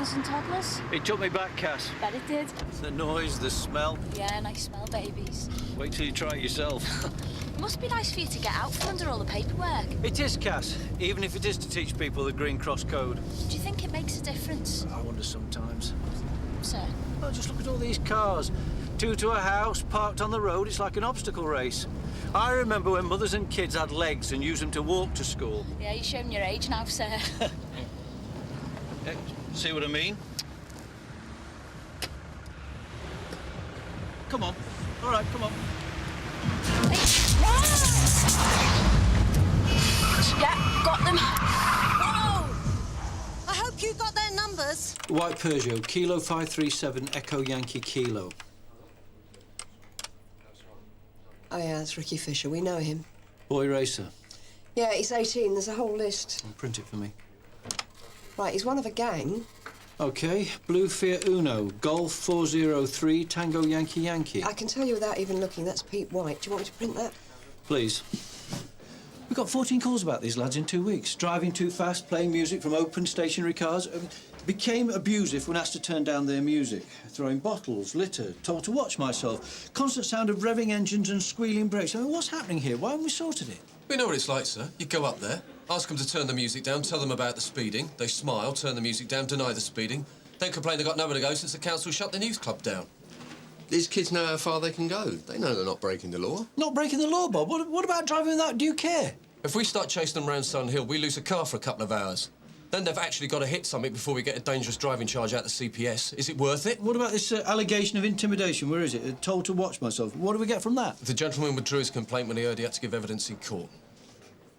newborns and toddlers? It took me back, Cass. Bet it did. The noise, the smell. Yeah, and I smell babies. Wait till you try it yourself. It must be nice for you to get out from under all the paperwork. It is, Cass, even if it is to teach people the Green Cross Code. Do you think it makes a difference? I wonder sometimes. Sir? Well, just look at all these cars. Two to a house, parked on the road. It's like an obstacle race. I remember when mothers and kids had legs and used them to walk to school. Yeah, you're showing your age now, sir. See what I mean? Come on. All right, come on. Yeah, got them. Whoa! I hope you got their numbers. White Peugeot, Kilo 537, Echo Yankee Kilo. Oh, yeah, that's Ricky Fisher. We know him. Boy racer. Yeah, he's 18. There's a whole list. Print it for me. Right, he's one of a gang. OK. Blue Fiat Uno, Golf 403, Tango Yankee Yankee. I can tell you without even looking, that's Pete White. Do you want me to print that? Please. We got 14 calls about these lads in 2 weeks. Driving too fast, playing music from open stationary cars. Became abusive when asked to turn down their music. Throwing bottles, litter, told to watch myself. Constant sound of revving engines and squealing brakes. I mean, what's happening here? Why haven't we sorted it? We know what it's like, sir. You go up there, ask them to turn the music down, tell them about the speeding. They smile, turn the music down, deny the speeding. Then complain they've got nowhere to go since the council shut the news club down. These kids know how far they can go. They know they're not breaking the law. Not breaking the law, Bob? What about driving without due care? If we start chasing them round Sun Hill, we lose a car for a couple of hours. Then they've actually got to hit something before we get a dangerous driving charge out the CPS. Is it worth it? What about this allegation of intimidation? Where is it? Told to watch myself. What do we get from that? The gentleman withdrew his complaint when he heard he had to give evidence in court.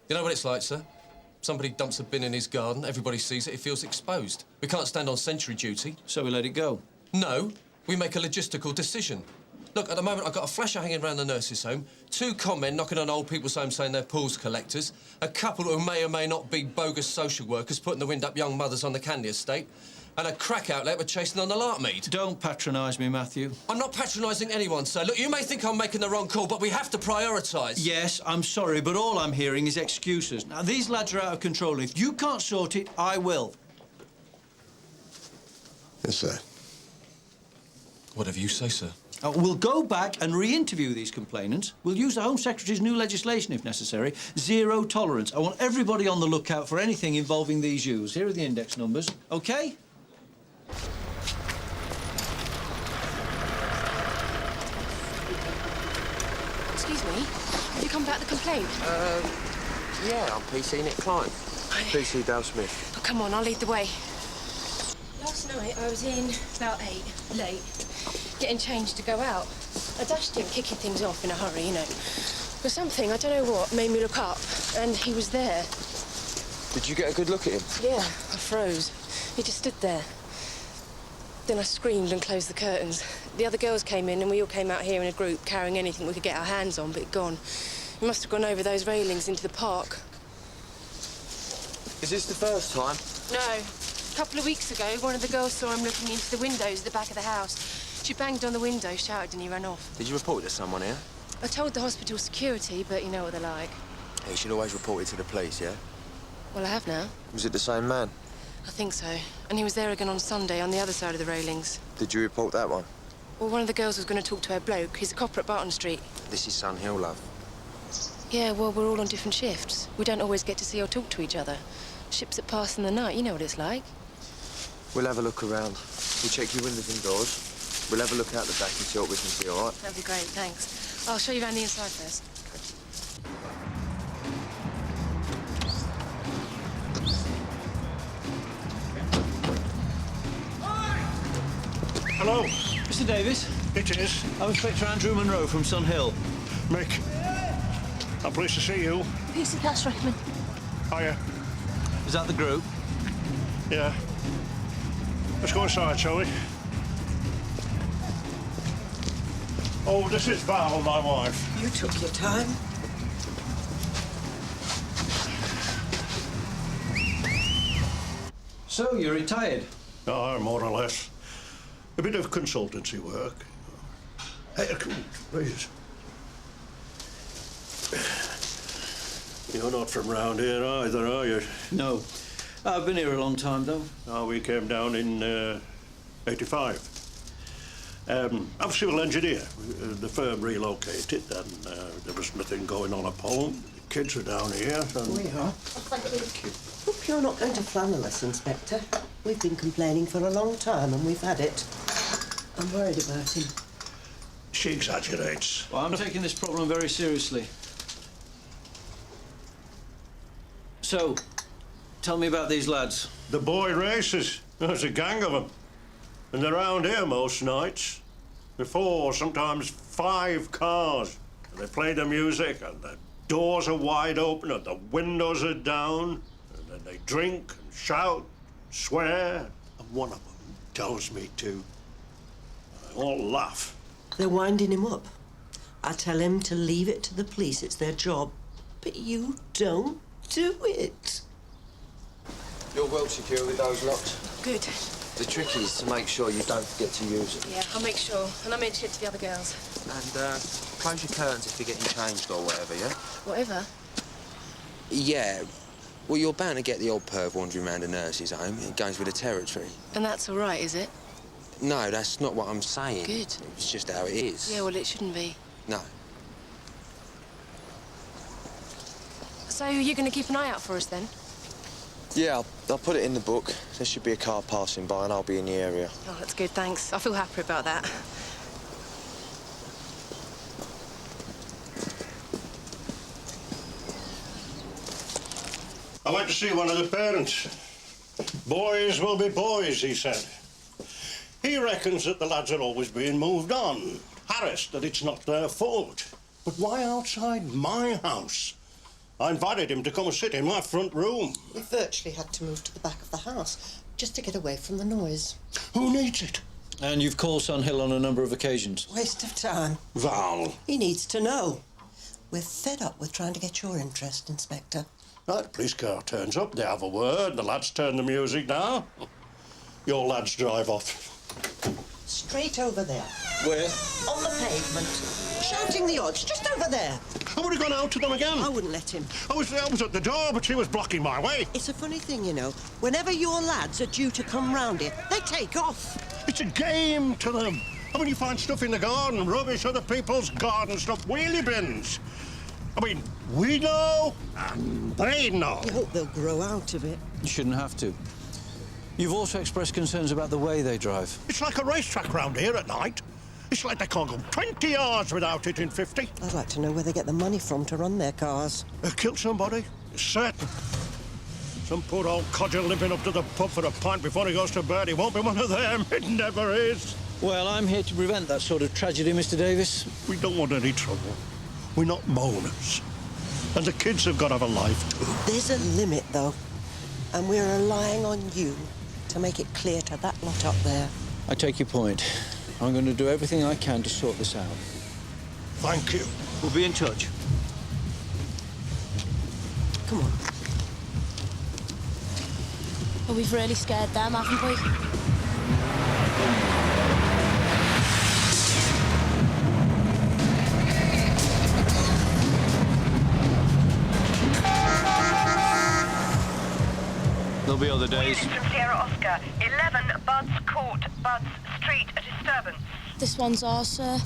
You know what it's like, sir? Somebody dumps a bin in his garden, everybody sees it, he feels exposed. We can't stand on sentry duty. So we let it go? No, we make a logistical decision. Look, at the moment, I've got a flasher hanging around the nurse's home, 2 con men knocking on old people's homes saying they're pools collectors, a couple who may or may not be bogus social workers putting the wind up young mothers on the candy estate, and a crack outlet we're chasing on the Larkmead. Don't patronise me, Matthew. I'm not patronising anyone, sir. Look, you may think I'm making the wrong call, but we have to prioritise. Yes, I'm sorry, but all I'm hearing is excuses. Now, these lads are out of control. If you can't sort it, I will. Yes, sir. Whatever you say, sir. We'll go back and re-interview these complainants. We'll use the Home Secretary's new legislation if necessary. Zero tolerance. I want everybody on the lookout for anything involving these youths. Here are the index numbers, OK? Excuse me, have you come about the complaint? Yeah, I'm PC Nick Klein. PC Dale Smith. Oh, come on, I'll lead the way. Last night I was in about 8, late, getting changed to go out. I dashed in, kicking things off in a hurry, you know. But something, I don't know what, made me look up, and he was there. Did you get a good look at him? Yeah, I froze. He just stood there. Then I screamed and closed the curtains. The other girls came in, and we all came out here in a group, carrying anything we could get our hands on, but it'd gone. He must have gone over those railings into the park. Is this the first time? No. A couple of weeks ago, one of the girls saw him looking into the windows at the back of the house. She banged on the window, shouted, and he ran off. Did you report it to someone here? I told the hospital security, but you know what they're like. You should always report it to the police, yeah? Well, I have now. Was it the same man? I think so. And he was there again on Sunday on the other side of the railings. Did you report that one? Well, one of the girls was going to talk to her bloke. He's a copper at Barton Street. This is Sun Hill, love. Yeah, well, we're all on different shifts. We don't always get to see or talk to each other. Ships that pass in the night, you know what it's like. We'll have a look around. We'll check your windows and doors. We'll have a look out the back and see what we can see, all right? That'd be great, thanks. I'll show you around the inside first. Hello. Mr Davis? It is. I'm Inspector Andrew Monroe from Sun Hill. Mick. I'm pleased to see you. PC Cass recommend. Hiya. Is that the group? Yeah. Let's go inside, shall we? Oh, this is Val, my wife. You took your time. So, you're retired? Oh, more or less. A bit of consultancy work. Hey, come on, please. You're not from round here either, are you? No. I've been here a long time, though. Oh, we came down in 85. I'm a civil engineer. The firm relocated, and there was nothing going on at home. The kids are down here, and... We are. Thank you. Hope you're not going to flannel us, Inspector. We've been complaining for a long time, and we've had it. I'm worried about him. She exaggerates. Well, I'm taking this problem very seriously. So, tell me about these lads. The boy races. There's a gang of them. And they're around here most nights. 4, sometimes 5 cars. And they play the music, and the doors are wide open, and the windows are down. And then they drink and shout, swear. And one of them tells me to. And they all laugh. They're winding him up. I tell him to leave it to the police. It's their job. But you don't do it. You're well secure with those lots. Good. The trick is to make sure you don't forget to use them. Yeah, I'll make sure. And I mention it to the other girls. And close your curtains if you're getting changed or whatever, yeah? Whatever. Yeah. Well, you're bound to get the old perv wandering around a nurse's home. It goes with the territory. And that's all right, is it? No, that's not what I'm saying. Good. It's just how it is. Yeah, well, it shouldn't be. No. So you're going to keep an eye out for us, then? Yeah, I'll put it in the book. There should be a car passing by and I'll be in the area. Oh, that's good, thanks. I feel happy about that. I went to see one of the parents. Boys will be boys, he said. He reckons that the lads are always being moved on, harassed, that it's not their fault. But why outside my house? I invited him to come and sit in my front room. We virtually had to move to the back of the house just to get away from the noise. Who needs it? And you've called Sun Hill on a number of occasions. Waste of time. Val. He needs to know. We're fed up with trying to get your interest, Inspector. Right, the police car turns up, they have a word, the lads turn the music down. Your lads drive off. Straight over there. Where? On the pavement. Shouting the odds, just over there. I would have gone out to them again. I wouldn't let him. I was at the door, but she was blocking my way. It's a funny thing, you know. Whenever your lads are due to come round here, they take off. It's a game to them. I mean, you find stuff in the garden, rubbish, other people's garden stuff, wheelie bins. I mean, we know, and they know. You hope they'll grow out of it. You shouldn't have to. You've also expressed concerns about the way they drive. It's like a racetrack round here at night. It's like they can't go 20 yards without hitting 50. I'd like to know where they get the money from to run their cars. They killed somebody, it's certain. Some poor old codger limping up to the pub for a pint before he goes to bed. He won't be one of them. It never is. Well, I'm here to prevent that sort of tragedy, Mr. Davis. We don't want any trouble. We're not moaners. And the kids have got to have a life, too. There's a limit, though. And we're relying on you to make it clear to that lot up there. I take your point. I'm going to do everything I can to sort this out. Thank you. We'll be in touch. Come on. Well, we've really scared them, haven't we? There'll be other days. From Sierra Oscar, 11 Buds Court, Buds Street, a disturbance. This one's ours, sir.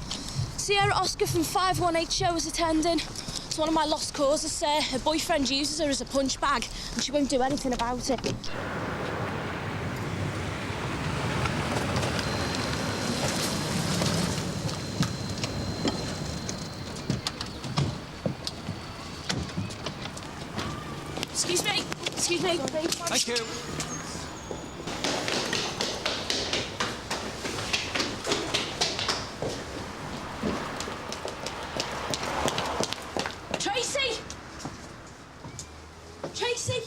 Sierra Oscar from 518 show is attending. It's one of my lost causes, sir. Her boyfriend uses her as a punch bag, and she won't do anything about it. Excuse me. Excuse me. Thank you. Tracy! Tracy!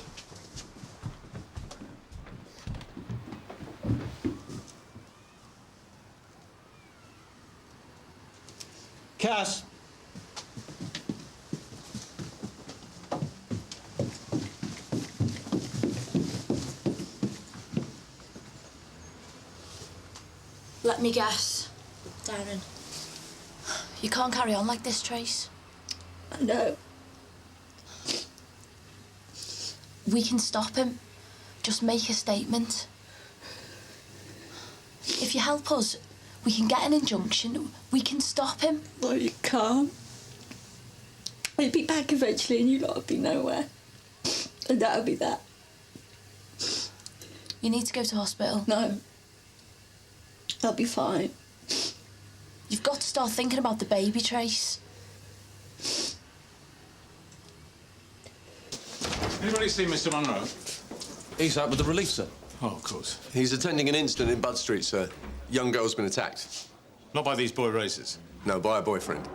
Cass. Let me guess. Darren. You can't carry on like this, Trace. I know. We can stop him. Just make a statement. If you help us, we can get an injunction. We can stop him. No, you can't. He'll be back eventually and you lot will be nowhere. And that'll be that. You need to go to hospital. No. I'll be fine. You've got to start thinking about the baby Trace. Anybody see Mr. Monroe? He's out with the relief, sir. Oh, of course. He's attending an incident in Bud Street, sir. Young girl's been attacked. Not by these boy racers? No, by a boyfriend.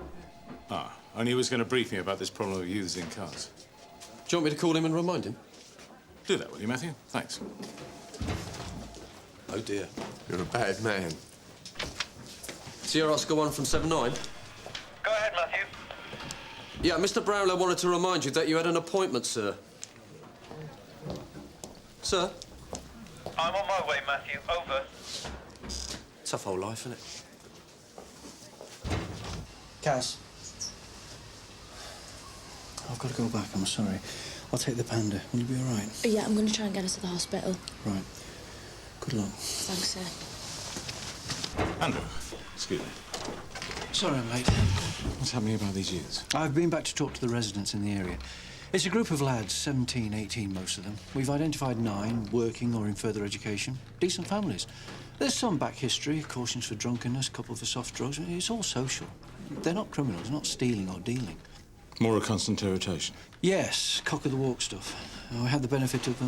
Ah, only he was going to brief me about this problem of youths in cars. Do you want me to call him and remind him? Do that, will you, Matthew? Thanks. Oh, dear. You're a bad man. Sierra Oscar 1 from 7-9. Go ahead, Matthew. Yeah, Mr. Brownlow wanted to remind you that you had an appointment, sir. Sir? I'm on my way, Matthew. Over. Tough whole life, isn't it? Cass. I've got to go back, I'm sorry. I'll take the Panda. Will you be all right? Yeah, I'm going to try and get us to the hospital. Right. Good luck. Thanks, sir. Andrew, excuse me. Sorry I'm late. What's happening about these youths? I've been back to talk to the residents in the area. It's a group of lads, 17, 18, most of them. We've identified 9, working or in further education. Decent families. There's some back history, cautions for drunkenness, couple for soft drugs. It's all social. They're not criminals, not stealing or dealing. More a constant irritation? Yes, cock-of-the-walk stuff. I had the benefit of,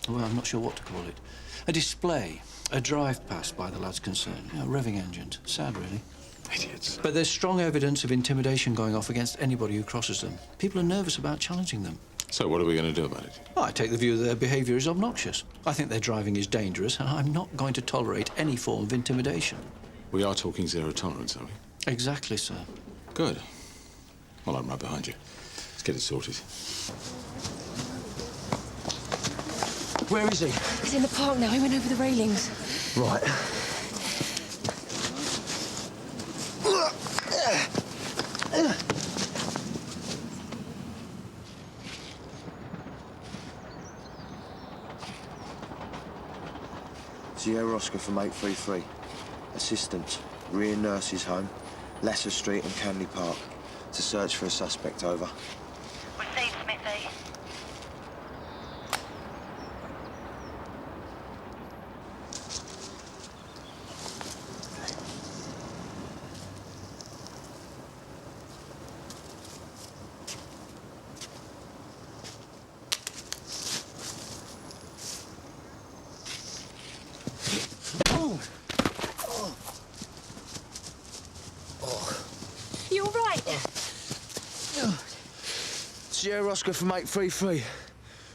well, I'm not sure what to call it. A display, a drive-past by the lads concerned. A revving engine. Sad, really. Idiots. But there's strong evidence of intimidation going off against anybody who crosses them. People are nervous about challenging them. So what are we going to do about it? Well, I take the view that their behaviour is obnoxious. I think their driving is dangerous, and I'm not going to tolerate any form of intimidation. We are talking zero tolerance, are we? Exactly, sir. Good. Well, I'm right behind you. Let's get it sorted. Where is he? He's in the park now. He went over the railings. Right. Sierra Oscar from 833. Assistant, rear nurses home, Lesser Street and Canley Park. To search for a suspect, over. Received, Smithy. You all right? Sierra Oscar from 833.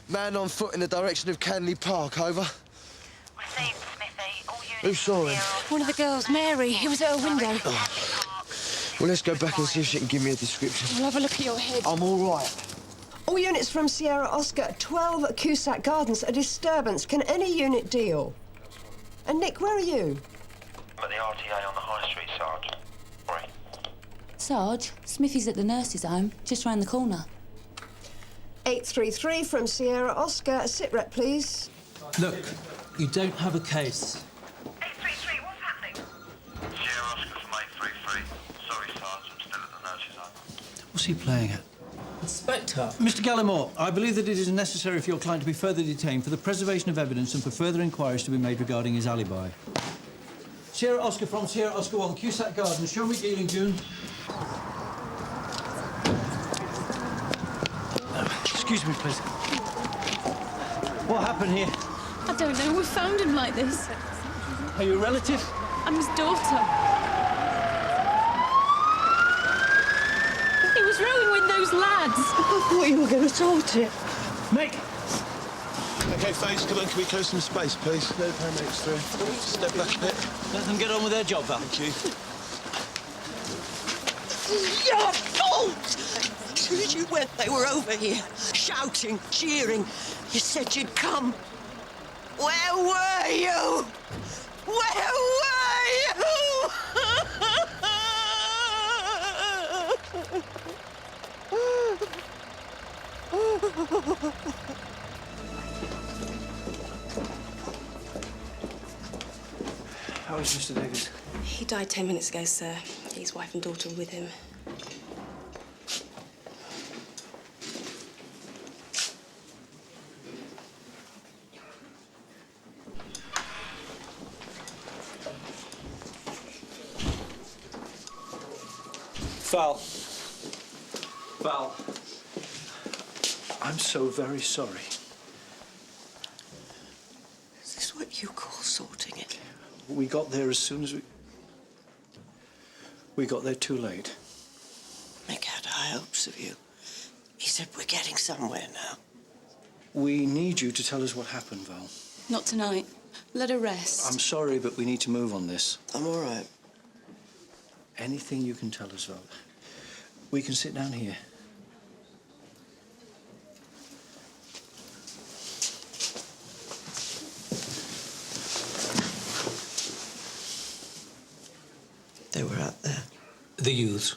Man on foot in the direction of Canley Park, over. Received, Smithy. All units. Who saw him? One of the girls, Mary. He was at a window. Well, let's go back and see if she can give me a description. We'll have a look at your head. I'm all right. All units from Sierra Oscar, 12 Cusack Gardens, a disturbance. Can any unit deal? And Nick, where are you? I'm at the RTA on the High Street, Sarge. Right. Sarge, Smithy's at the nurse's home, just round the corner. 833 from Sierra Oscar, a sit rep, please. Look, you don't have a case. 833, what's happening? Sierra Oscar from 833. Sorry, Sarge, I'm still at the nurse's home. What's he playing at? Inspector. Mr. Gallimore, I believe that it is necessary for your client to be further detained for the preservation of evidence and for further inquiries to be made regarding his alibi. Sierra Oscar from Sierra Oscar 1, Cusack Gardens. Show me dealing, June. Excuse me, please. What happened here? I don't know. We found him like this. Are you a relative? I'm his daughter. He was rowing with those lads. I thought you were going to sort it. Mick! OK, thanks. Come on, can we close some space, please? No paramedics through. Step back a bit. Let them get on with their job, Val. Thank you. Your fault! You when they were over here, shouting, cheering. You said you'd come. Where were you? Where were you? How is Mr. Davis? He died 10 minutes ago, sir. His wife and daughter were with him. Val. I'm so very sorry. Is this what you call sorting it? We got there as soon as we got there too late. Mick had high hopes of you. He said we're getting somewhere now. We need you to tell us what happened, Val. Not tonight. Let her rest. I'm sorry, but we need to move on this. I'm all right. Anything you can tell us, Val. We can sit down here. They were out there. The youths.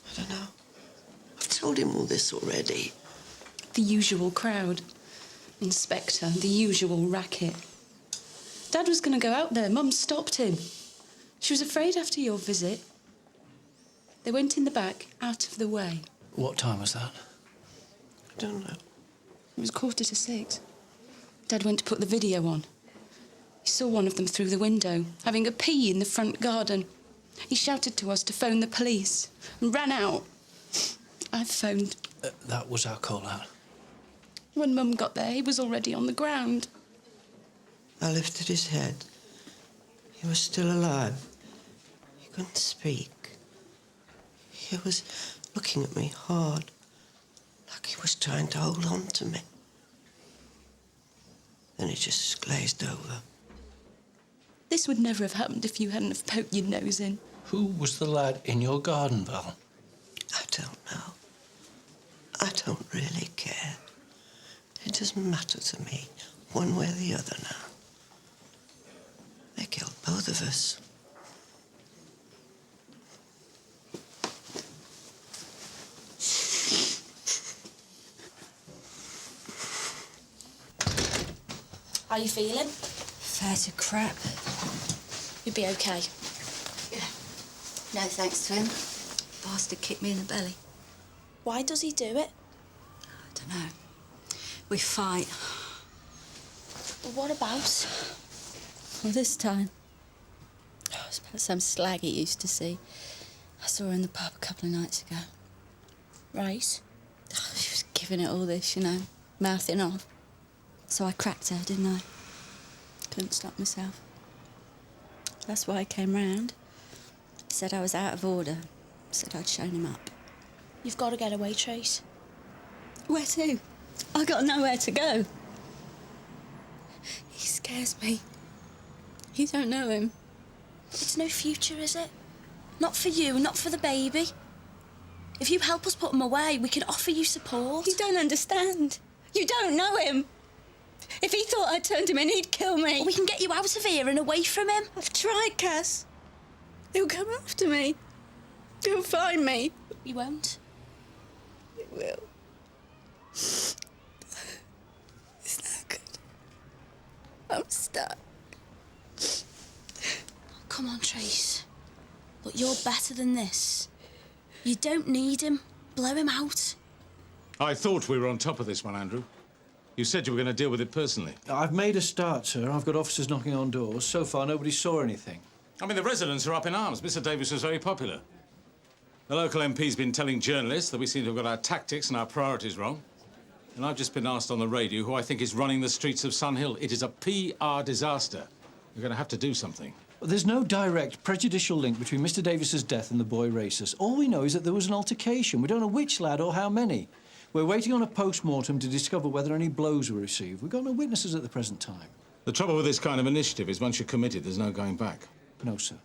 I don't know. I've told him all this already. The usual crowd. Inspector, the usual racket. Dad was going to go out there. Mum stopped him. She was afraid after your visit. They went in the back, out of the way. What time was that? I don't know. It was 6:15. Dad went to put the video on. He saw one of them through the window, having a pee in the front garden. He shouted to us to phone the police and ran out. I phoned. That was our call out. When Mum got there, he was already on the ground. I lifted his head. He was still alive. He couldn't speak. He was looking at me hard, like he was trying to hold on to me. Then he just glazed over. This would never have happened if you hadn't have poked your nose in. Who was the lad in your garden, Val? I don't know. I don't really care. It doesn't matter to me, one way or the other now. They killed both of us. How you feeling? Fair to crap. You'll be okay. No thanks to him. Bastard kicked me in the belly. Why does he do it? I don't know. We fight. Well, what about? Well, this time, it's about some slag he used to see. I saw her in the pub a couple of nights ago. Right. She was giving it all this, you know, mouthing off. So I cracked her, didn't I? Couldn't stop myself. That's why I came round. Said I was out of order. Said I'd shown him up. You've got to get away, Trace. Where to? I got nowhere to go. He scares me. You don't know him. It's no future, is it? Not for you, not for the baby. If you help us put him away, we can offer you support. You don't understand. You don't know him. If he thought I turned him in, he'd kill me. Well, we can get you out of here and away from him. I've tried, Cass. He'll come after me. He'll find me. He won't. He will. It's not good. I'm stuck. Come on, Trace. Look, you're better than this. You don't need him. Blow him out. I thought we were on top of this one, Andrew. You said you were going to deal with it personally. I've made a start, sir. I've got officers knocking on doors. So far, nobody saw anything. I mean, the residents are up in arms. Mr. Davis was very popular. The local MP's been telling journalists that we seem to have got our tactics and our priorities wrong. And I've just been asked on the radio who I think is running the streets of Sun Hill. It is a PR disaster. We're going to have to do something. There's no direct prejudicial link between Mr. Davis's death and the boy racers. All we know is that there was an altercation. We don't know which lad or how many. We're waiting on a post-mortem to discover whether any blows were received. We've got no witnesses at the present time. The trouble with this kind of initiative is once you're committed, there's no going back. No, sir.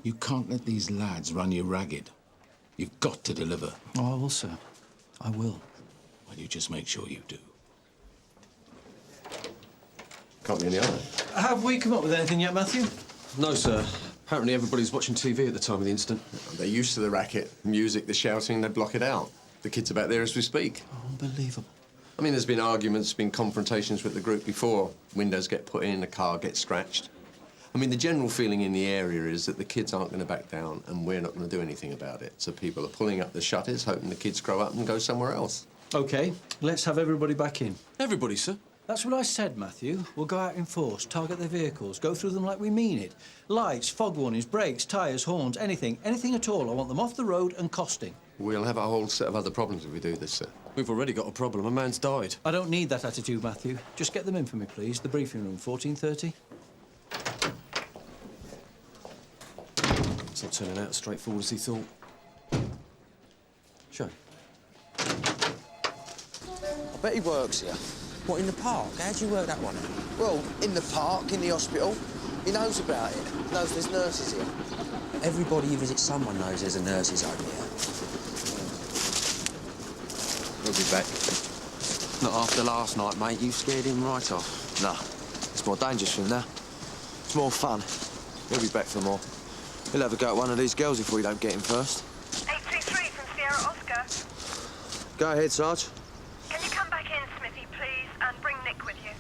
You can't let these lads run you ragged. You've got to deliver. Oh, I will, sir. I will. Well, you just make sure you do. Can't be any other. Have we come up with anything yet, Matthew? No, sir. Apparently everybody's watching TV at the time of the incident. They're used to the racket, the music, the shouting. They block it out. The kid's about there as we speak. Oh, unbelievable. I mean, there's been arguments, been confrontations with the group before. Windows get put in, a car gets scratched. I mean, the general feeling in the area is that the kids aren't going to back down and we're not going to do anything about it. So people are pulling up the shutters, hoping the kids grow up and go somewhere else. OK, let's have everybody back in. Everybody, sir? That's what I said, Matthew. We'll go out in force, target their vehicles, go through them like we mean it. Lights, fog warnings, brakes, tyres, horns, anything at all. I want them off the road and costing. We'll have a whole set of other problems if we do this, sir. We've already got a problem. A man's died. I don't need that attitude, Matthew. Just get them in for me, please. The briefing room, 14:30. It's not turning out as straightforward as he thought. Show. I bet he works here. What, in the park? How'd you work that one out? Well, in the park, in the hospital. He knows about it. Knows there's nurses here. Everybody who visits someone knows there's a nurse's home here. He'll be back. Not after last night, mate. You scared him right off. Nah, it's more dangerous for him now. It's more fun. He'll be back for more. He'll have a go at one of these girls if we don't get him first. 823 from Sierra Oscar. Go ahead, Sarge. Can you come back in, Smithy, please, and bring Nick with you?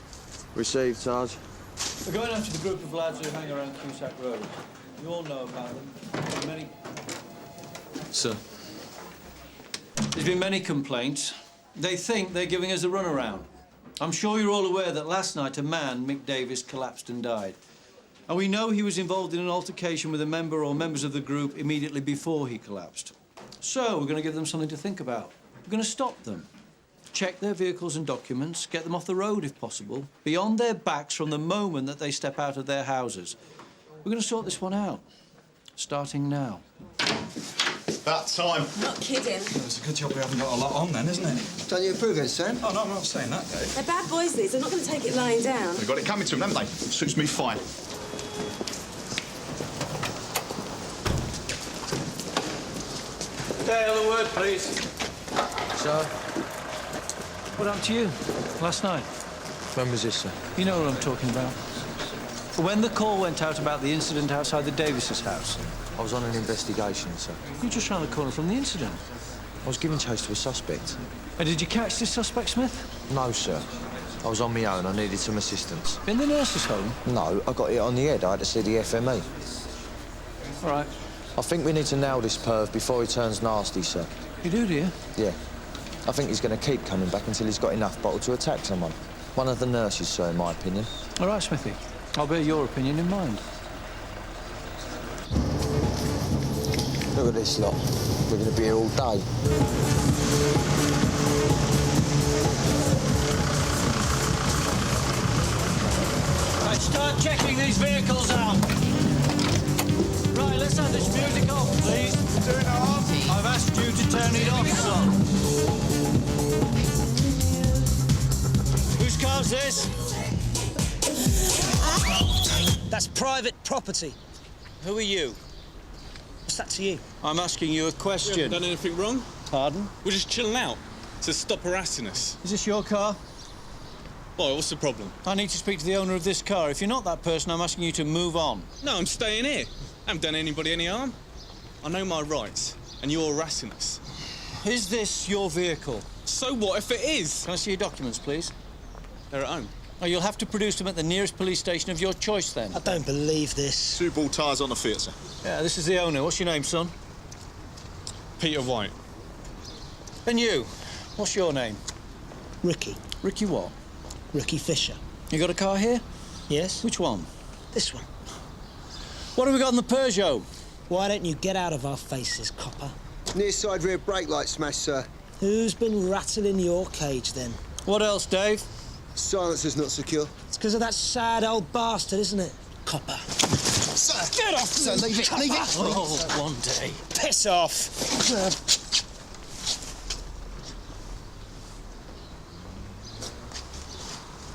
Received, Sarge. We're going after the group of lads who hang around Cusack Road. You all know about them. Many... Sir? There's been many complaints. They think they're giving us a runaround. I'm sure you're all aware that last night a man, Mick Davis, collapsed and died. And we know he was involved in an altercation with a member or members of the group immediately before he collapsed. So we're going to give them something to think about. We're going to stop them. Check their vehicles and documents, get them off the road if possible, beyond their backs from the moment that they step out of their houses. We're going to sort this one out, starting now. About time. Not kidding. It's a good job we haven't got a lot on then, isn't it? Don't you approve it, Sam? Oh, no, I'm not saying that, Dave. They're bad boys, these. They're not going to take it lying down. They've got it coming to them, haven't they? Suits me fine. Dale, a word, please. Sir? What happened to you last night? When was this, sir? You know what I'm talking about. When the call went out about the incident outside the Davises' house. I was on an investigation, sir. You're just round the corner from the incident. I was giving chase to a suspect. And did you catch this suspect, Smith? No, sir. I was on my own. I needed some assistance. In the nurse's home? No, I got hit on the head. I had to see the FME. All right. I think we need to nail this perv before he turns nasty, sir. You do, you? Yeah. I think he's going to keep coming back until he's got enough bottle to attack someone. One of the nurses, sir, in my opinion. All right, Smithy. I'll bear your opinion in mind. Look at this lot. We're going to be here all day. Right, start checking these vehicles out. Right, let's have this music off, please. Turn it off. I've asked you to turn it off, son. Whose car's this? That's private property. Who are you? What's that to you? I'm asking you a question. We haven't done anything wrong. Pardon? We're just chilling out. So stop harassing us. Is this your car? Boy, what's the problem? I need to speak to the owner of this car. If you're not that person, I'm asking you to move on. No, I'm staying here. I haven't done anybody any harm. I know my rights, and you're harassing us. Is this your vehicle? So what if it is? Can I see your documents, please? They're at home. Oh, you'll have to produce them at the nearest police station of your choice, then. I don't believe this. 2 ball tyres on the Fiat, sir. Yeah, this is the owner. What's your name, son? Peter White. And you? What's your name? Ricky. Ricky what? Ricky Fisher. You got a car here? Yes. Which one? This one. What have we got in the Peugeot? Why don't you get out of our faces, copper? Near side rear brake light smash, sir. Who's been rattling your cage, then? What else, Dave? Silencer's not secure. It's because of that sad old bastard, isn't it? Copper. Sir! Get off! Sir, leave it, leave it! Oh, one day. Piss off!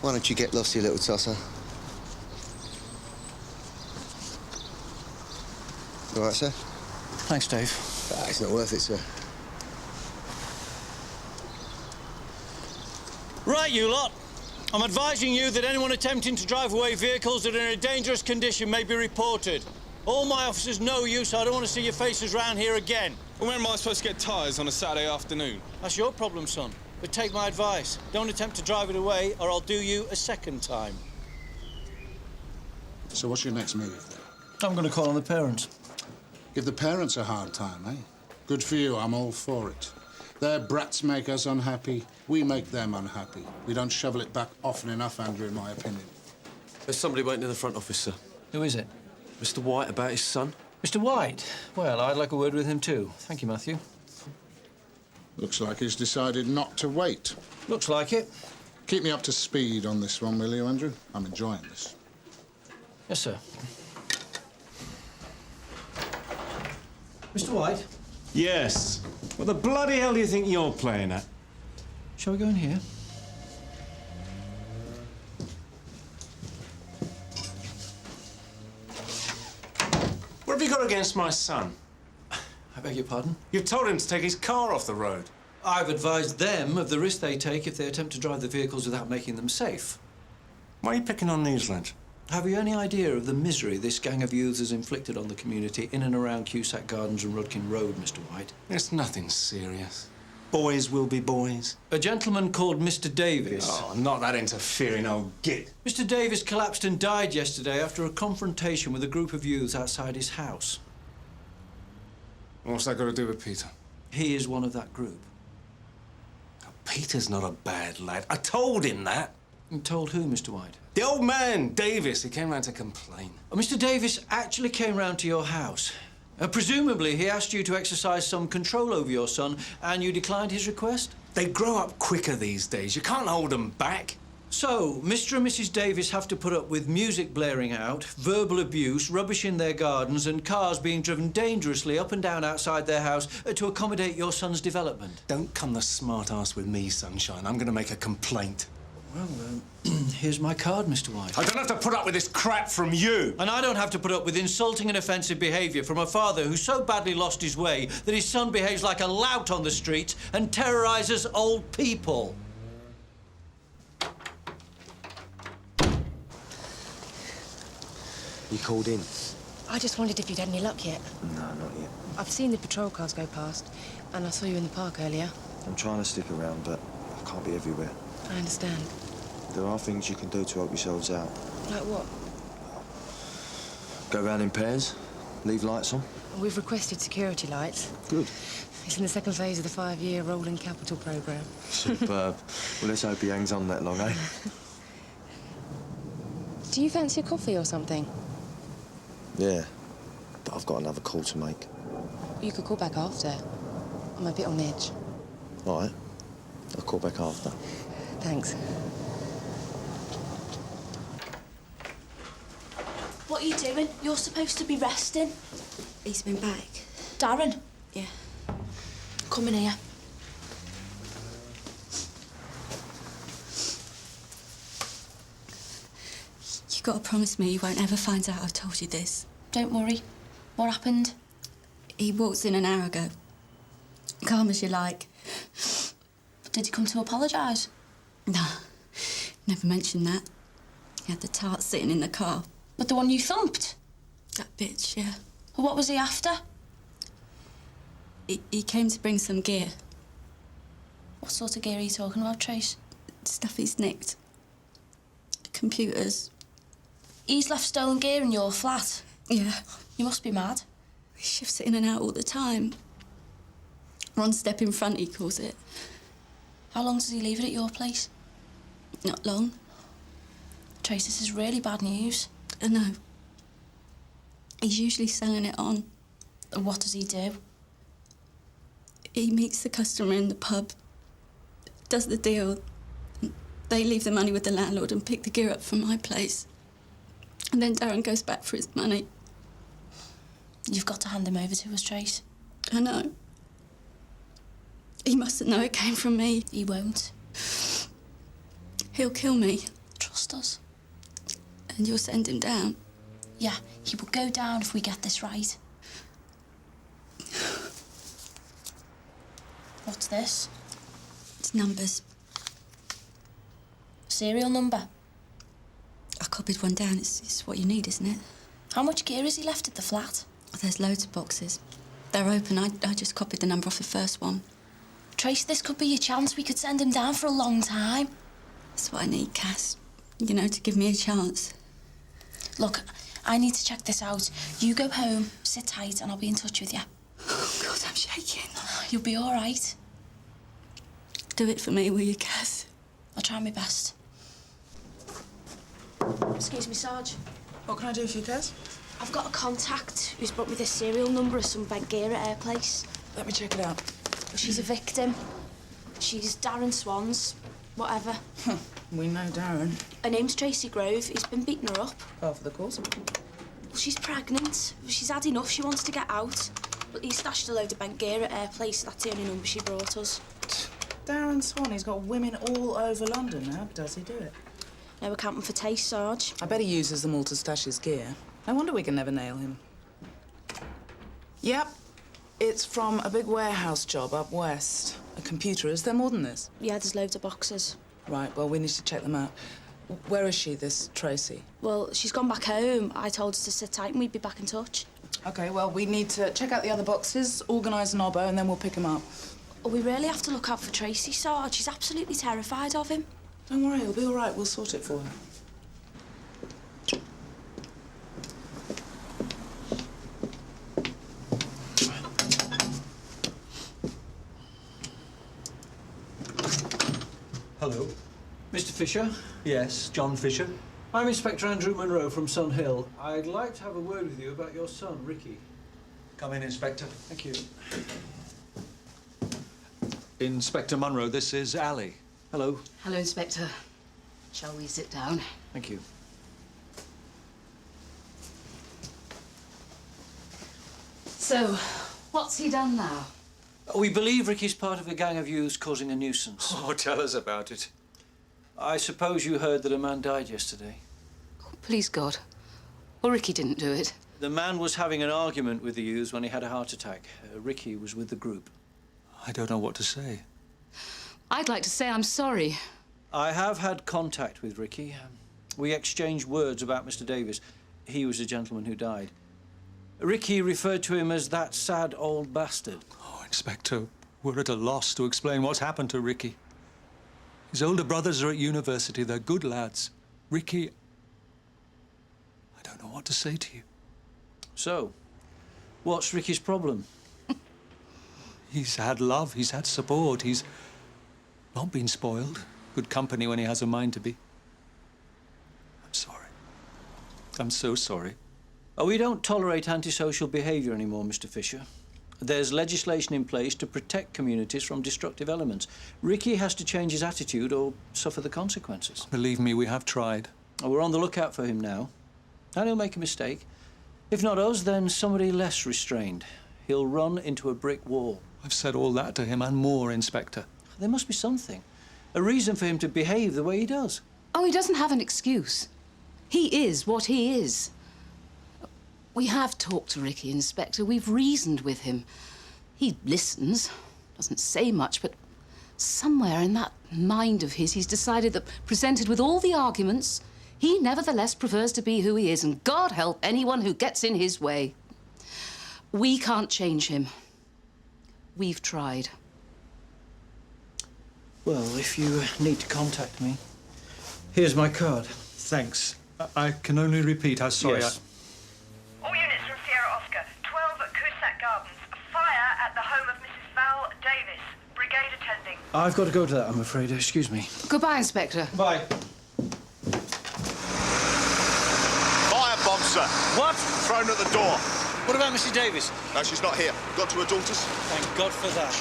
Why don't you get lost, you little tosser? You all right, sir? Thanks, Dave. It's not worth it, sir. Right, you lot. I'm advising you that anyone attempting to drive away vehicles that are in a dangerous condition may be reported. All my officers know you, so I don't want to see your faces round here again. Well, when am I supposed to get tyres on a Saturday afternoon? That's your problem, son. But take my advice. Don't attempt to drive it away, or I'll do you a second time. So what's your next move? I'm going to call on the parents. Give the parents a hard time, eh? Good for you, I'm all for it. Their brats make us unhappy, we make them unhappy. We don't shovel it back often enough, Andrew, in my opinion. There's somebody waiting in the front office, sir. Who is it? Mr. White about his son. Mr. White? Well, I'd like a word with him too. Thank you, Matthew. Looks like he's decided not to wait. Looks like it. Keep me up to speed on this one, will you, Andrew? I'm enjoying this. Yes, sir. Mr. White? Yes. What the bloody hell do you think you're playing at? Shall we go in here? What have you got against my son? I beg your pardon? You've told him to take his car off the road. I've advised them of the risk they take if they attempt to drive the vehicles without making them safe. Why are you picking on these lads? Have you any idea of the misery this gang of youths has inflicted on the community in and around Cusack Gardens and Rudkin Road, Mr. White? It's nothing serious. Boys will be boys. A gentleman called Mr. Davis. Oh, not that interfering old git. Mr. Davis collapsed and died yesterday after a confrontation with a group of youths outside his house. What's that got to do with Peter? He is one of that group. Peter's not a bad lad. I told him that. You told who, Mr. White? The old man, Davis. He came round to complain. Oh, Mr. Davis actually came round to your house. Presumably, he asked you to exercise some control over your son, and you declined his request? They grow up quicker these days. You can't hold them back. So, Mr. and Mrs. Davis have to put up with music blaring out, verbal abuse, rubbish in their gardens, and cars being driven dangerously up and down outside their house to accommodate your son's development. Don't come the smart-ass with me, Sunshine. I'm going to make a complaint. Well, here's my card, Mr. White. I don't have to put up with this crap from you. And I don't have to put up with insulting and offensive behaviour from a father who so badly lost his way that his son behaves like a lout on the streets and terrorises old people. You called in? I just wondered if you'd had any luck yet. No, not yet. I've seen the patrol cars go past, and I saw you in the park earlier. I'm trying to stick around, but I can't be everywhere. I understand. There are things you can do to help yourselves out. Like what? Go round in pairs, leave lights on. We've requested security lights. Good. It's in the second phase of the 5-year rolling capital programme. Superb. Well, let's hope he hangs on that long, eh? Do you fancy a coffee or something? Yeah, but I've got another call to make. You could call back after. I'm a bit on edge. All right. I'll call back after. Thanks. What are you doing? You're supposed to be resting. He's been back. Darren? Yeah. Come in here. You got to promise me you won't ever find out I've told you this. Don't worry. What happened? He walked in an hour ago. Calm as you like. Did he come to apologise? No, never mentioned that. He had the tart sitting in the car. But the one you thumped? That bitch, yeah. Well, what was he after? He came to bring some gear. What sort of gear are you talking about, Trace? Stuff he's nicked. Computers. He's left stolen gear in your flat? Yeah. You must be mad. He shifts it in and out all the time. One step in front, he calls it. How long does he leave it at your place? Not long. Trace, this is really bad news. I know. He's usually selling it on. What does he do? He meets the customer in the pub, does the deal. They leave the money with the landlord and pick the gear up from my place. And then Darren goes back for his money. You've got to hand him over to us, Trace. I know. He mustn't know it came from me. He won't. He'll kill me. Trust us. And you'll send him down. Yeah, he will go down if we get this right. What's this? It's numbers. Serial number? I copied one down. It's what you need, isn't it? How much gear has he left at the flat? There's loads of boxes. They're open. I just copied the number off the first one. Trace, this could be your chance. We could send him down for a long time. That's what I need, Cass. You know, to give me a chance. Look, I need to check this out. You go home, sit tight, and I'll be in touch with you. Oh, God, I'm shaking. You'll be all right. Do it for me, will you, Cass? I'll try my best. Excuse me, Sarge. What can I do for you, Cass? I've got a contact who's brought me the serial number of some bad gear at her place. Let me check it out. She's a victim. She's Darren Swan's, whatever. We know Darren. Her name's Tracy Grove. He's been beating her up. Oh, for the cause? Well, she's pregnant. She's had enough. She wants to get out. But he stashed a load of bank gear at her place. That's the only number she brought us. Darren Swan, he's got women all over London. How does he do it? No accounting for taste, Sarge. I bet he uses them all to stash his gear. No wonder we can never nail him. Yep. It's from a big warehouse job up west. A computer. Is there more than this? Yeah, there's loads of boxes. Right, well, we need to check them out. Where is she, this Tracy? Well, she's gone back home. I told her to sit tight and we'd be back in touch. OK, well, we need to check out the other boxes, organise an obbo, and then we'll pick him up. Oh, we really have to look out for Tracy, Sarge. She's absolutely terrified of him. Don't worry, he'll be all right. We'll sort it for her. Hello. Mr. Fisher? Yes, John Fisher. I'm Inspector Andrew Monroe from Sun Hill. I'd like to have a word with you about your son, Ricky. Come in, Inspector. Thank you. Inspector Monroe, this is Ali. Hello. Hello, Inspector. Shall we sit down? Thank you. So, what's he done now? We believe Ricky's part of a gang of youths causing a nuisance. Oh, tell us about it. I suppose you heard that a man died yesterday. Oh, please, God. Well, Ricky didn't do it. The man was having an argument with the youths when he had a heart attack. Ricky was with the group. I don't know what to say. I'd like to say I'm sorry. I have had contact with Ricky. We exchanged words about Mr. Davis. He was the gentleman who died. Ricky referred to him as that sad old bastard. Oh, Inspector, we're at a loss to explain what's happened to Ricky. His older brothers are at university. They're good lads. Ricky... I don't know what to say to you. So, what's Ricky's problem? He's had love, he's had support, he's not been spoiled. Good company when he has a mind to be. I'm sorry. I'm so sorry. Oh, we don't tolerate antisocial behaviour anymore, Mr. Fisher. There's legislation in place to protect communities from destructive elements. Ricky has to change his attitude or suffer the consequences. Believe me, we have tried. Oh, we're on the lookout for him now. And he'll make a mistake. If not us, then somebody less restrained. He'll run into a brick wall. I've said all that to him and more, Inspector. There must be something. A reason for him to behave the way he does. Oh, he doesn't have an excuse. He is what he is. We have talked to Ricky, Inspector. We've reasoned with him. He listens, doesn't say much, but somewhere in that mind of his, he's decided that, presented with all the arguments, he nevertheless prefers to be who he is, and God help anyone who gets in his way. We can't change him. We've tried. Well, if you need to contact me, here's my card. Thanks. I can only repeat how sorry Yes. All units from Sierra Oscar, 12 at Cusack Gardens. A fire at the home of Mrs. Val Davis. Brigade attending. I've got to go to that, I'm afraid. Excuse me. Goodbye, Inspector. Bye. Firebomb, sir. What? Thrown at the door. What about Mrs. Davis? No, she's not here. Got to her daughter's. Thank God for that.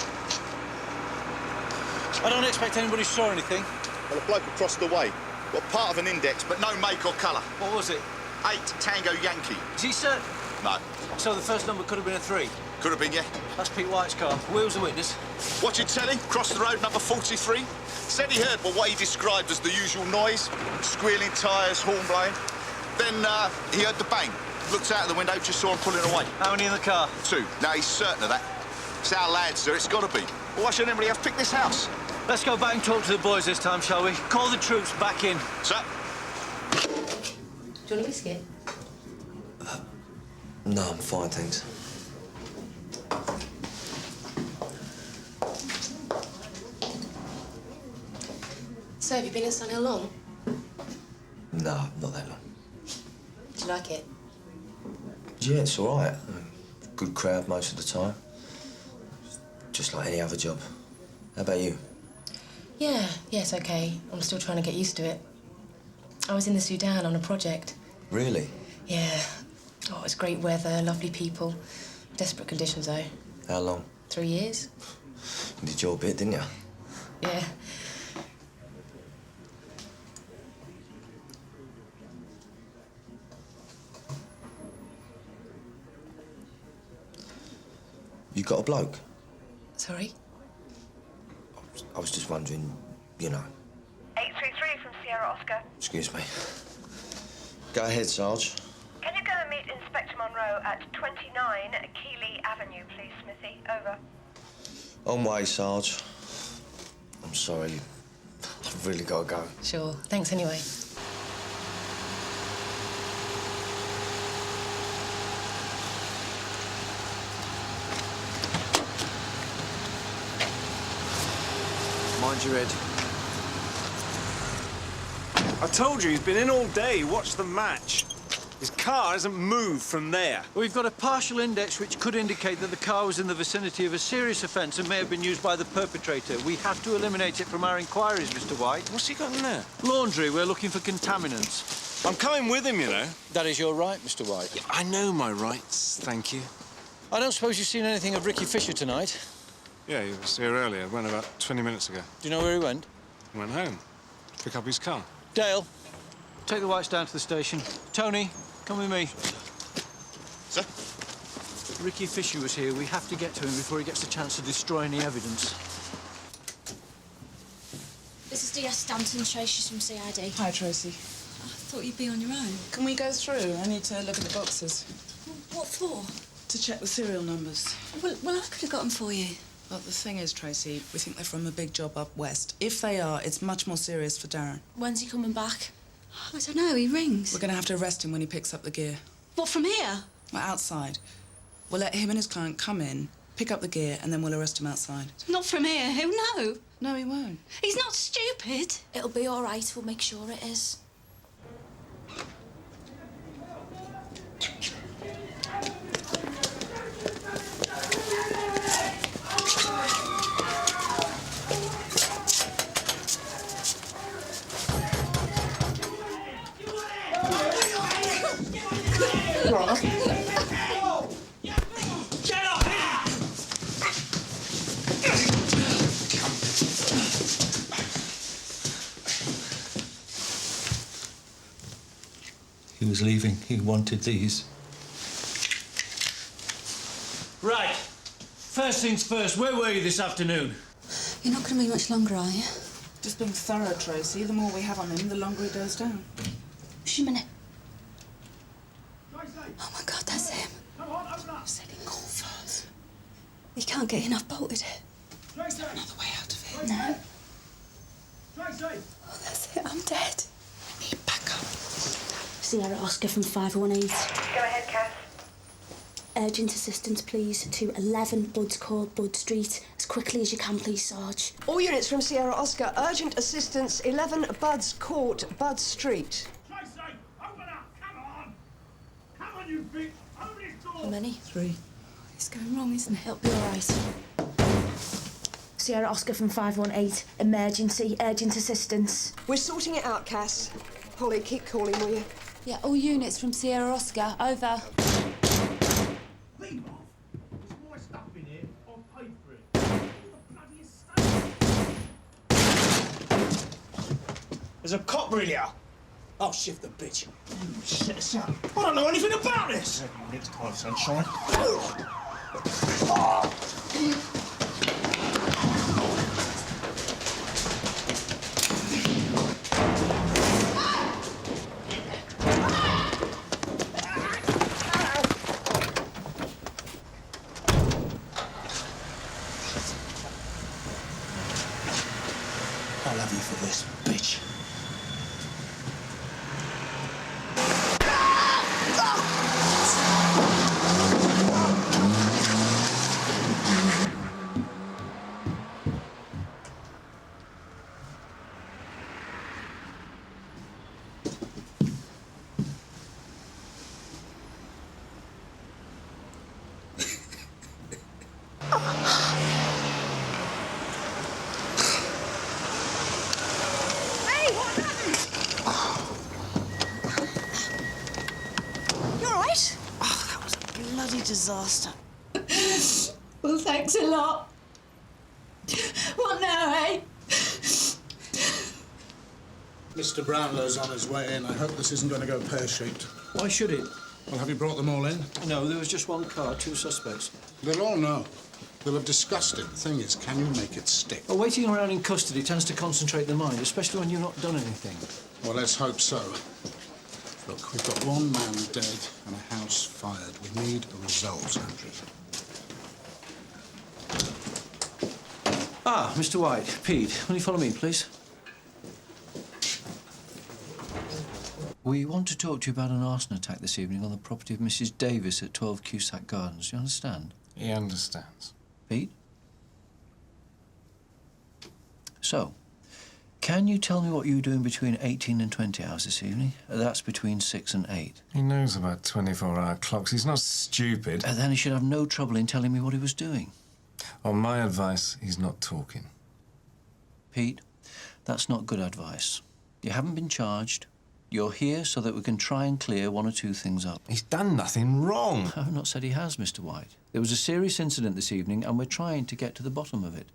I don't expect anybody saw anything. Well, a bloke across the way. Got part of an index, but no make or colour. What was it? 8 Tango Yankee. Is he certain? No. So the first number could have been a 3? Could have been, yeah. That's Pete White's car. Where's the witness? Watching telly, crossed the road, number 43. Said he heard what he described as the usual noise. Squealing tyres, horn blowing. Then he heard the bang. Looked out of the window, just saw him pulling away. How many in the car? 2. Now, he's certain of that. It's our lad, sir. It's got to be. Well, why should anybody else pick this house? Let's go back and talk to the boys this time, shall we? Call the troops back in. Sir? Do you want a biscuit? No, I'm fine, thanks. So, have you been in Sunhill long? No, not that long. Do you like it? Yeah, it's all right. Good crowd most of the time. Just like any other job. How about you? Yeah, it's okay. I'm still trying to get used to it. I was in the Sudan on a project. Really? Yeah. Oh, it's great weather, lovely people. Desperate conditions, though. How long? 3 years. You did your bit, didn't you? Yeah. You got a bloke? Sorry? I was just wondering, you know. 833 from Sierra Oscar. Excuse me. Go ahead, Sarge. Can you go and meet Inspector Monroe at 29 Keeley Avenue, please, Smithy? Over. On way, Sarge. I'm sorry. I've really got to go. Sure. Thanks anyway. Mind your head. I told you, he's been in all day. Watch the match. His car hasn't moved from there. We've got a partial index which could indicate that the car was in the vicinity of a serious offence and may have been used by the perpetrator. We have to eliminate it from our inquiries, Mr. White. What's he got in there? Laundry. We're looking for contaminants. I'm coming with him, you know. That is your right, Mr. White. Yeah, I know my rights, thank you. I don't suppose you've seen anything of Ricky Fisher tonight? Yeah, he was here earlier. Went about 20 minutes ago. Do you know where he went? He went home. Pick up his car. Dale, take the Whites down to the station. Tony, come with me. Sir? Ricky Fisher was here. We have to get to him before he gets a chance to destroy any evidence. This is DS Stanton, Tracy's from CID. Hi, Tracy. I thought you'd be on your own. Can we go through? I need to look at the boxes. What for? To check the serial numbers. Well, I could have got them for you. Well, the thing is, Tracy, we think they're from a big job up west. If they are, it's much more serious for Darren. When's he coming back? I don't know, he rings. We're going to have to arrest him when he picks up the gear. What, from here? We're outside. We'll let him and his client come in, pick up the gear, and then we'll arrest him outside. Not from here, he'll know. No, he won't. He's not stupid. It'll be all right. We'll make sure it is. He was leaving. He wanted these. Right. First things first, where were you this afternoon? You're not going to be much longer, are you? Just being thorough, Tracy. The more we have on him, the longer he goes down. Just a minute. Oh, my God, that's him. Said he called first. He can't get enough bolted. Is there another way out of it? No. Oh, that's it. I'm dead. I need backup. Sierra Oscar from 518. Go ahead, Cath. Urgent assistance, please, to 11 Buds Court, Bud Street. As quickly as you can, please, Sarge. All units from Sierra Oscar, urgent assistance, 11 Buds Court, Bud Street. Tracy, open up! Come on! Come on, you bitch! Open this door! How many? 3. It's going wrong, isn't it? It'll be all right. Sierra Oscar from 518. Emergency, urgent assistance. We're sorting it out, Cass. Holly, keep calling, will you? Yeah, all units from Sierra Oscar, over. Leave off! There's more stuff in here. I'll pay for it. What the bloody estate? There's a copper in here. I'll shift the bitch. You set us up. I don't know anything about this. Next time, sunshine. I love you for this, bitch. right? Oh, that was a bloody disaster. Well, thanks a lot. What now, eh? Mr. Brownlow's on his way in. I hope this isn't going to go pear-shaped. Why should it? Well, have you brought them all in? No, there was just one car, 2 suspects. They'll all know. They'll have discussed it. The thing is, can you make it stick? Well, waiting around in custody tends to concentrate the mind, especially when you've not done anything. Well, let's hope so. Look, we've got one man dead and a house fired. We need a result, Andrew. Ah, Mr. White. Pete, will you follow me, please? We want to talk to you about an arson attack this evening on the property of Mrs. Davis at 12 Cusack Gardens. Do you understand? He understands. Pete? So, can you tell me what you were doing between 18 and 20 hours this evening? That's between 6 and 8. He knows about 24-hour clocks. He's not stupid. And then he should have no trouble in telling me what he was doing. On my advice, he's not talking. Pete, that's not good advice. You haven't been charged. You're here so that we can try and clear 1 or 2 things up. He's done nothing wrong. I've not said he has, Mr. White. There was a serious incident this evening, and we're trying to get to the bottom of it.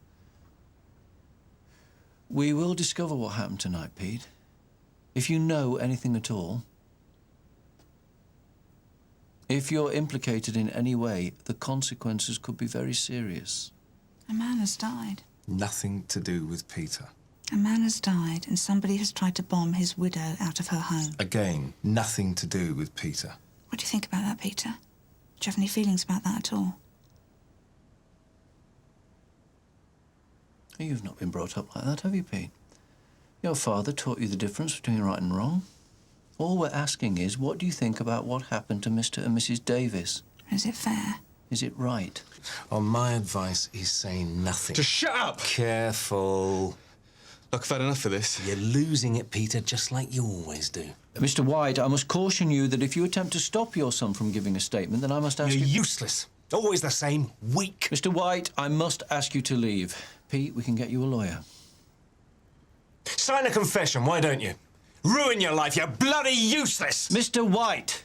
We will discover what happened tonight, Pete. If you know anything at all. If you're implicated in any way, the consequences could be very serious. A man has died. Nothing to do with Peter. A man has died and somebody has tried to bomb his widow out of her home. Again, nothing to do with Peter. What do you think about that, Peter? Do you have any feelings about that at all? You've not been brought up like that, have you, Pete? Your father taught you the difference between right and wrong. All we're asking is, what do you think about what happened to Mr. and Mrs. Davis? Is it fair? Is it right? On my advice, he's saying nothing. Just shut up! Careful. Look, I've had enough of this. You're losing it, Peter, just like you always do. Mr. White, I must caution you that if you attempt to stop your son from giving a statement, then I must ask you... You're useless. Always the same. Weak. Mr. White, I must ask you to leave. Pete, we can get you a lawyer. Sign a confession, why don't you? Ruin your life, you're bloody useless! Mr. White!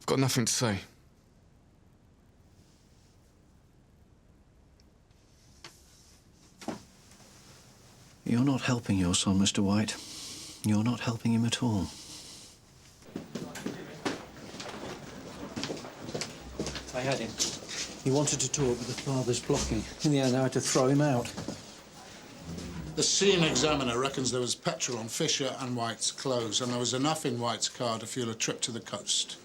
I've got nothing to say. You're not helping your son, Mr. White. You're not helping him at all. I had him. He wanted to talk, but the father's blocking. In the end, I had to throw him out. The scene examiner reckons there was petrol on Fisher and White's clothes, and there was enough in White's car to fuel a trip to the coast.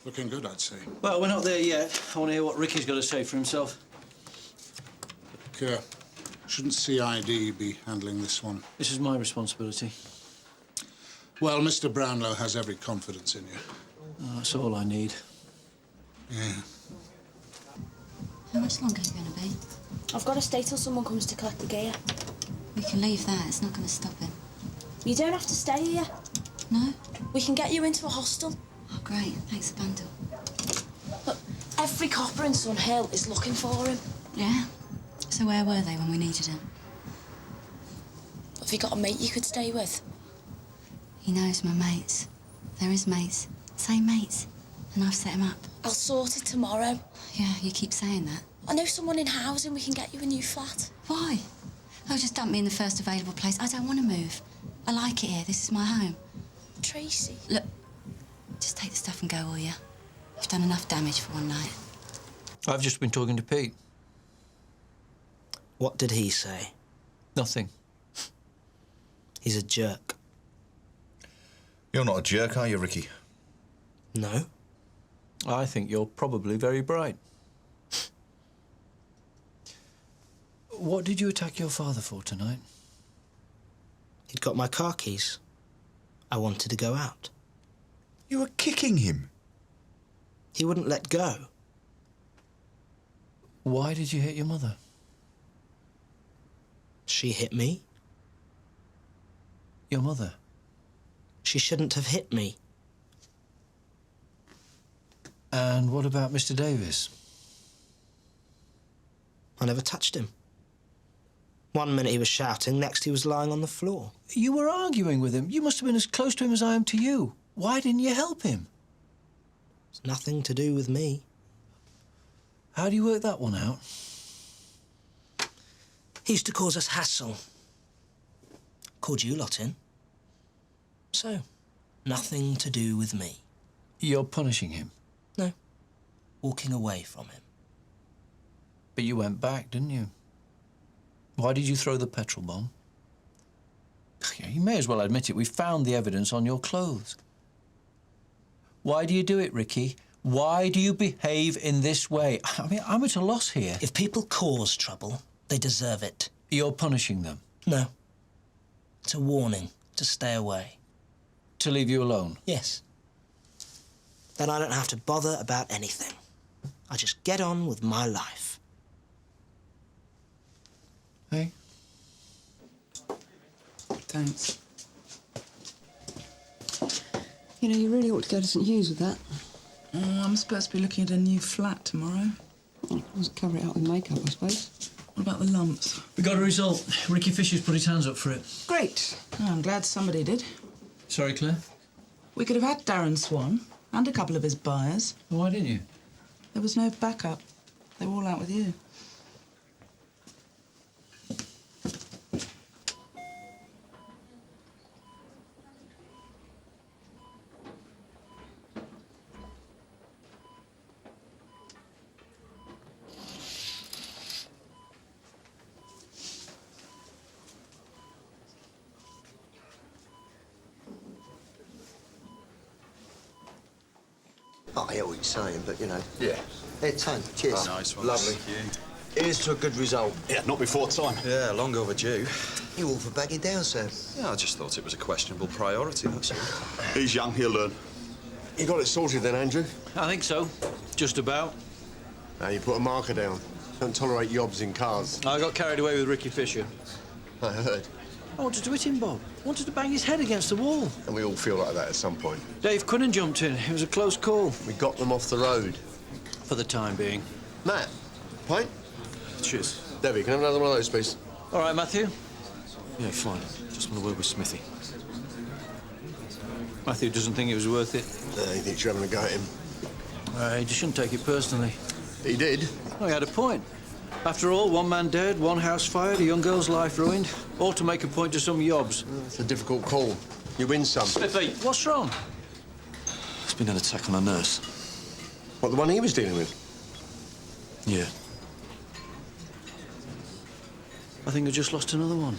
Looking good, I'd say. Well, we're not there yet. I want to hear what Ricky's got to say for himself. Shouldn't CID be handling this one? This is my responsibility. Well, Mr. Brownlow has every confidence in you. Oh, that's all I need. Yeah. How much longer are you going to be? I've got to stay till someone comes to collect the gear. We can leave that. It's not going to stop him. You don't have to stay here. No? We can get you into a hostel. Oh, great. Thanks a bundle. Look, every copper in Sun Hill is looking for him. Yeah? So where were they when we needed him? Have you got a mate you could stay with? He knows my mates. They're his mates. Same mates. And I've set him up. I'll sort it tomorrow. Yeah, you keep saying that. I know someone in housing. We can get you a new flat. Why? Oh, just dump me in the first available place. I don't want to move. I like it here. This is my home. Tracy. Look, just take the stuff and go, will you? You've done enough damage for one night. I've just been talking to Pete. What did he say? Nothing. He's a jerk. You're not a jerk, are you, Ricky? No. I think you're probably very bright. What did you attack your father for tonight? He'd got my car keys. I wanted to go out. You were kicking him. He wouldn't let go. Why did you hit your mother? She hit me. Your mother? She shouldn't have hit me. And what about Mr. Davis? I never touched him. One minute he was shouting, next he was lying on the floor. You were arguing with him. You must have been as close to him as I am to you. Why didn't you help him? It's nothing to do with me. How do you work that one out? He used to cause us hassle. Called you lot in. So, nothing to do with me. You're punishing him? No. Walking away from him. But you went back, didn't you? Why did you throw the petrol bomb? You may as well admit it. We found the evidence on your clothes. Why do you do it, Ricky? Why do you behave in this way? I mean, I'm at a loss here. If people cause trouble, they deserve it. You're punishing them? No. It's a warning to stay away. To leave you alone? Yes. Then I don't have to bother about anything. I just get on with my life. Hey? Thanks. You know, you really ought to go to St Hugh's with that. Oh, I'm supposed to be looking at a new flat tomorrow. Well, let's cover it up with makeup, I suppose. What about the lumps? We got a result. Ricky Fisher's put his hands up for it. Great. Oh, I'm glad somebody did. Sorry, Claire? We could have had Darren Swan and a couple of his buyers. Well, why didn't you? There was no backup. They were all out with you. I hear what you're saying, but, you know... Yeah. Here, Tone, cheers. Oh, nice one. Lovely. Here's to a good result. Yeah, not before time. Yeah, long overdue. You all for bagging down, Sam? Yeah, I just thought it was a questionable priority, that's all. He's young, he'll learn. You got it sorted then, Andrew? I think so. Just about. Now, you put a marker down. Don't tolerate yobs in cars. I got carried away with Ricky Fisher. I heard. I wanted to hit him, Bob. I wanted to bang his head against the wall. And we all feel like that at some point. Dave Quinnan jumped in. It was a close call. We got them off the road. For the time being. Matt, pint? Cheers. Debbie, can I have another one of those, please? All right, Matthew. Yeah, fine. Just want to word with Smithy. Matthew doesn't think it was worth it. He thinks you're having a go at him. He just shouldn't take it personally. He did. Well, he had a point. After all, one man dead, one house fired, a young girl's life ruined. All to make a point to some yobs. It's a difficult call. You win some. Smithy, what's wrong? There's been an attack on a nurse. What, the one he was dealing with? Yeah. I think I just lost another one.